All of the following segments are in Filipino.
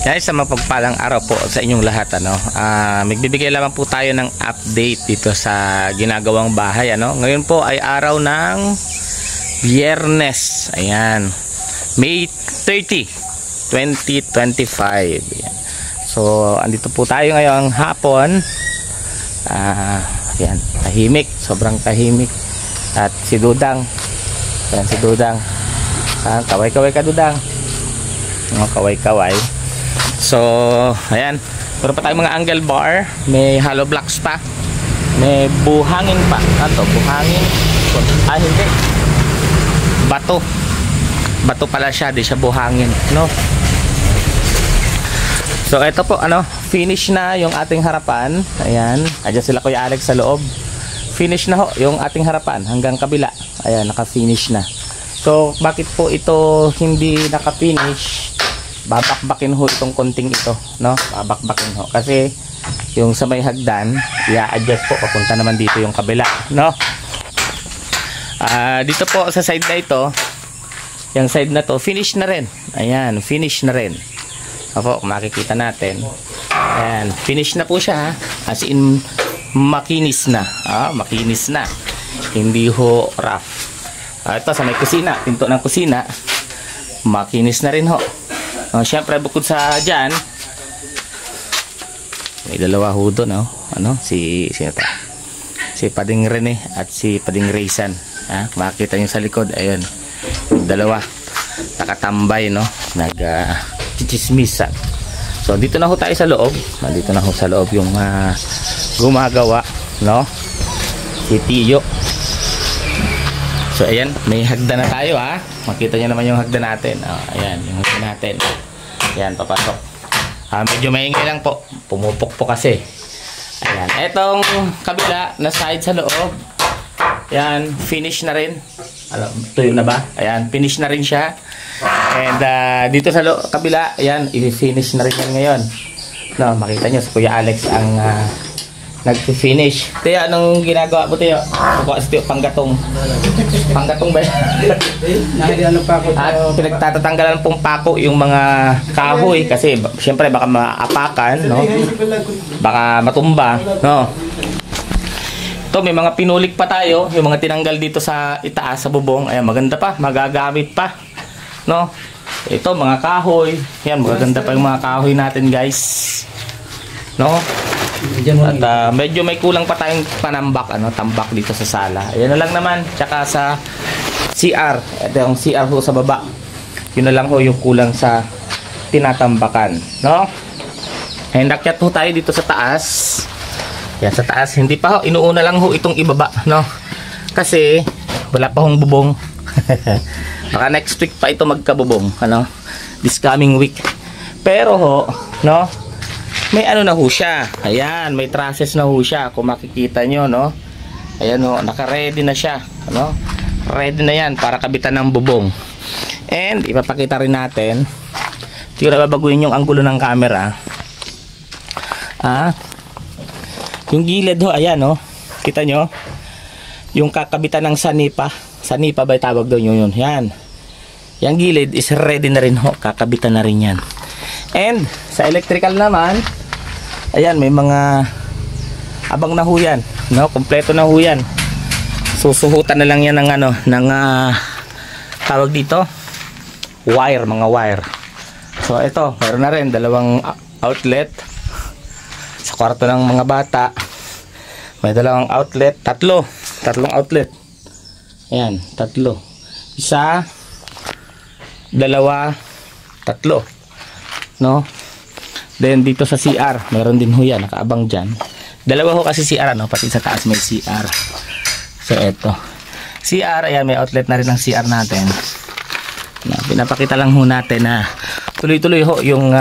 Guys, sa mapagpalang araw po sa inyong lahat, magbibigay lamang po tayo ng update dito sa ginagawang bahay, Ngayon po ay araw ng Biyernes. Ayan. May 30, 2025. Ayan. So, andito po tayo ngayong hapon. Ayan, tahimik, sobrang tahimik. At si Dudang. Ayan si Dudang. Kaway-kaway ka, Dudang. Kaway-kaway. So, ayan. Meron pa tayong mga angle bar. May hollow blocks pa. May buhangin pa. Ano to? Buhangin. Hindi. Bato. Bato pala siya. Di siya buhangin. No? So, ito po, finish na yung ating harapan. Ayan. Ayan sila Kuya Alex sa loob. Finish na ho yung ating harapan. Hanggang kabila. Ayan, naka-finish na. So, bakit po ito hindi naka-finish? Babakbakin ho itong konting ito, babakbakin ho kasi yung sa may hagdan i-adjust po papunta naman dito yung kabila, dito po sa side na ito, yung side na to finish na rin. Ayan, finish na rin. Opo, makikita natin. Ayan, finish na po siya, as in makinis na. Makinis na, hindi ho rough. Ito sa may kusina, pinto ng kusina, makinis na rin ho. Siyempre bukod sa dyan, may dalawa ho doon, si Pading Rene at si Pading Raysan. Makikita nyo sa likod, ayun, dalawa nakatambay, nag-chichismisan. So dito na ho tayo sa loob. Dito na ho sa loob yung gumagawa, si Tiyo. So ayan, may hagdan na tayo, makita nyo naman yung hagdan natin. Ayan, yung hagdan natin. Ayan, papasok. Medyo maingay lang po. Pumupok po kasi. Ayan, etong kabila na side sa loob. Ayan, finish na rin. Tuyo na ba? Ayan, finish na rin siya. And dito sa kabila, ayan, i-finish na rin yan ngayon. Makita nyo, si Kuya Alex ang nag-finish. Tiyo, anong ginagawa mo, Tiyo? Tiyo, panggatong. Panggatong ba yan? At pinagtatatanggalan pong pako yung mga kahoy kasi syempre baka maapakan, baka matumba, Ito, may mga pinulik pa tayo, yung mga tinanggal dito sa itaas sa bubong. Ayan, maganda pa, magagamit pa, Ito, mga kahoy. Yan, magaganda pa yung mga kahoy natin, guys. At medyo may kulang pa tayong panambak, tambak dito sa sala. Ayan na lang naman. Tsaka sa CR. Ito yung CR ho sa baba. Yun na lang ho yung kulang sa tinatambakan, And akyat ho tayo dito sa taas. Yan, sa taas. Hindi pa ho, inuuna lang ho itong ibaba, Kasi wala pa hong bubong. Baka next week pa ito magkabubong, This coming week. Pero ho, may na ho siya. Ayan, may trusses na ho siya. Kung makikita nyo, Ayan ho, naka-ready na siya. Ready na yan para kabitan ng bubong. And, ipapakita rin natin. Siguro babaguhin yung anggulo ng camera. Yung gilid ho, ayan kita nyo. Yung kakabitan ng sanipa. Sanipa ba tawag doon yun? Yan. Yung gilid is ready na rin ho. Kakabitan na rin yan. And, sa electrical naman, ayan, may mga abang na ho yan, kompleto na ho yan. Susuhutan na lang yan ng tawag dito, mga wire. So ito, meron na rin dalawang outlet sa kwarto ng mga bata. May dalawang outlet, tatlong outlet. Ayan, tatlo. Isa, dalawa, tatlo. Then dito sa CR, meron din ho yan, nakaabang dyan. Dalawa ho kasi CR, pati sa taas may CR. So eto, CR, ayan, may outlet na rin ng CR natin. Pinapakita lang ho natin na tuloy-tuloy ho yung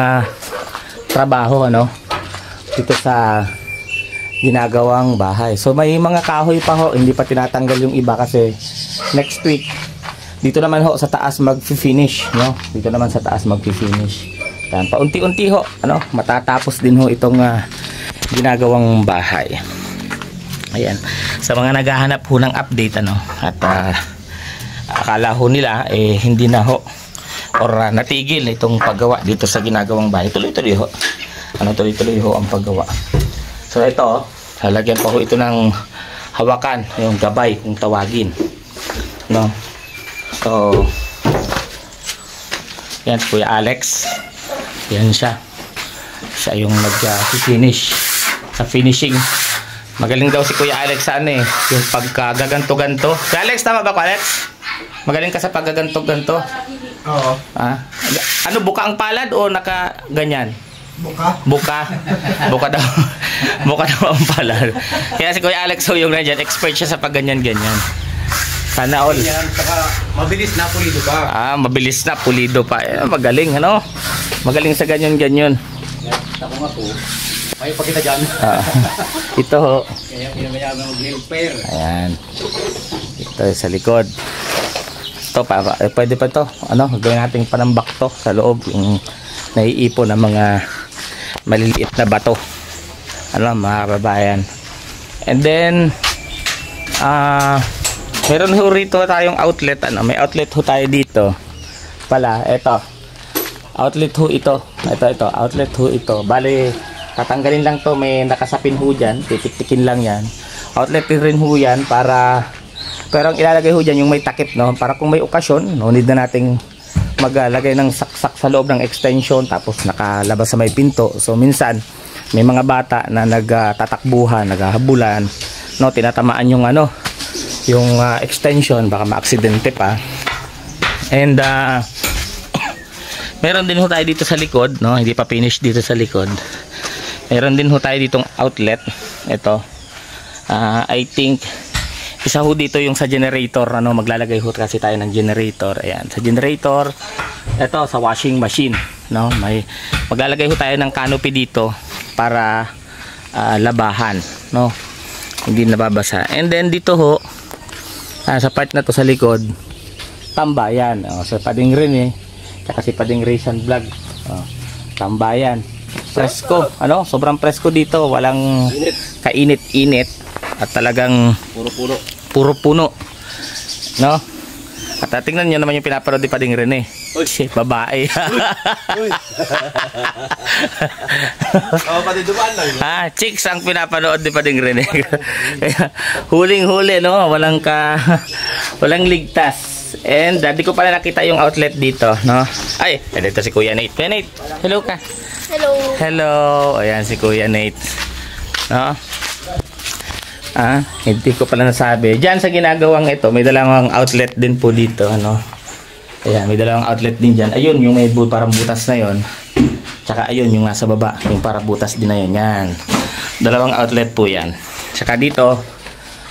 trabaho, dito sa ginagawang bahay. So may mga kahoy pa ho, hindi pa tinatanggal yung iba kasi next week, dito naman ho sa taas mag-finish, Dito naman sa taas mag-finish. Yan, paunti-unti ho, matatapos din ho itong ginagawang bahay. Ayan, sa mga naghahanap ho ng update, at akala ho nila hindi na ho or natigil itong paggawa dito sa ginagawang bahay. Tuloy-tuloy ho. Tuloy-tuloy ho ang paggawa. So ito, lalagyan pa ho ito ng hawakan, yung gabay kung tawagin. No? So, yan, Kuya Alex. Yan siya. Siya yung nag-finish. Sa finishing. Magaling daw si Kuya Alex sa yung pagkagaganto-ganto. Kuya Alex, tama ba, Kuya Alex? Magaling ka sa paggaganto-ganto? Oo. Ano, buka ang palad o naka-ganyan? Buka? Buka daw. Buka daw ang palad. Kaya si Kuya Alex yung nandiyan, expert siya sa pagganyan-ganyan. Sana all. Yan, saka mabilis na pulido pa. Mabilis na, pulido pa. Magaling, ano? Magaling sa ganyan-ganyan. Ako nga po. May pakita dyan. Ito ho. Kaya pinamayabang mag-helper. Ayan. Ito sa likod. Ito pa, pwede pa to. Gawin natin panambak to sa loob. Yung naiipon ng mga maliliit na bato. Mga kababayan. And then, meron ho rito tayong outlet. May outlet ho tayo dito. Pala, ito. Outlet ho ito. Ito. Outlet ho ito. Bale, tatanggalin lang to. May nakasapin ho dyan. Titik-tikin lang yan. Outlet rin ho yan para... Pero ang ilalagay ho dyan yung may takip, no? Para kung may okasyon, no, need na nating maglagay ng saksak sa loob ng extension tapos nakalabas sa may pinto. So minsan may mga bata na nagtatakbuhan, naghahabulan, no, tinatamaan yung yung extension, baka maaksidente pa. And meron din ho tayo dito sa likod, no, hindi pa finish dito sa likod. Meron din ho tayo ditong outlet. Ito. I think isa ho dito yung sa generator, maglalagay ho kasi tayo ng generator. Ayan, sa generator. Ito sa washing machine, no? Maglalagay ho tayo ng canopy dito para labahan, no? Hindi nababasa. And then dito ho sa part na to sa likod, tambayan. So Pading rin tsaka si Pading Rizan Vlog. Tambayan. Presko, sobrang presko dito, walang kainit-init at talagang puro puno, no? At tingnan niyo naman yung pinapanood ni Pading Rene. Si babae. Pati dumaan lang. Chicks ang pinapanood ni Pading Rene. Huling-huli, no? Walang ligtas. And di ko pala nakita yung outlet dito, no? Ay, dito si Kuya Nate. Kuya Nate, hello ka. Hello. Ayan si Kuya Nate. No? Hindi ko pala nasabi. Diyan sa ginagawang ito, may dalawang outlet din po dito, Ayan, may dalawang outlet din diyan. Ayun, yung may parang butas na 'yon. Tsaka ayun, yung nasa baba, yung parang butas din na 'yon. Yan. Dalawang outlet po 'yan. Tsaka dito,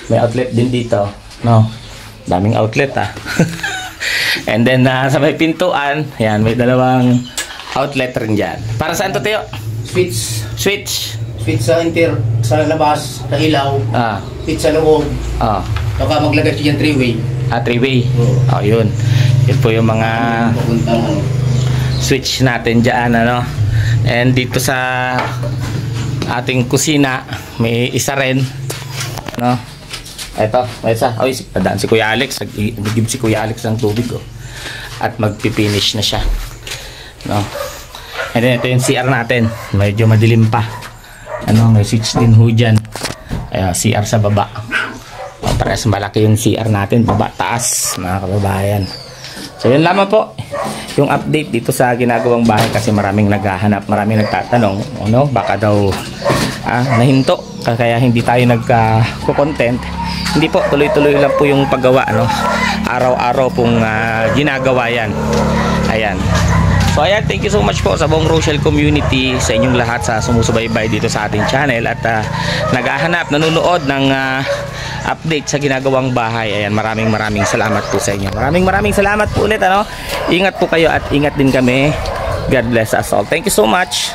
may outlet din dito, no? Daming outlet, And then sa may pintuan, ayan, may dalawang outlet rin diyan. Para saan to, Teo? Switch sa labas, sa ilaw. Switch sa loob. Saka maglagay siya dyan 3-way. 3-way. Yun. Yun po yung mga switch natin dyan, And dito sa ating kusina, may isa rin, Ito, may isa. Dadaan si Kuya Alex. Nag-give si Kuya Alex ng tubig, At magpipinish na siya, And then ito yung CR natin. Medyo madilim pa. May switch din ho dyan. CR sa baba. Parehas malaki yung CR natin. Baba, taas, mga kababayan. So yun lamang po yung update dito sa ginagawang bahay kasi maraming naghahanap, maraming nagtatanong, baka daw nahinto kaya hindi tayo nagko-content. Hindi po, tuloy-tuloy lang po yung paggawa, araw-araw pong ginagawa yan. Ayan. So ayan, thank you so much po sa buong Rochelle community, sa inyong lahat sa sumusubaybay dito sa ating channel at naghahanap, nanonood ng update sa ginagawang bahay. Ayan, maraming salamat po sa inyo. Maraming salamat po ulit, Ingat po kayo at ingat din kami. God bless us all. Thank you so much.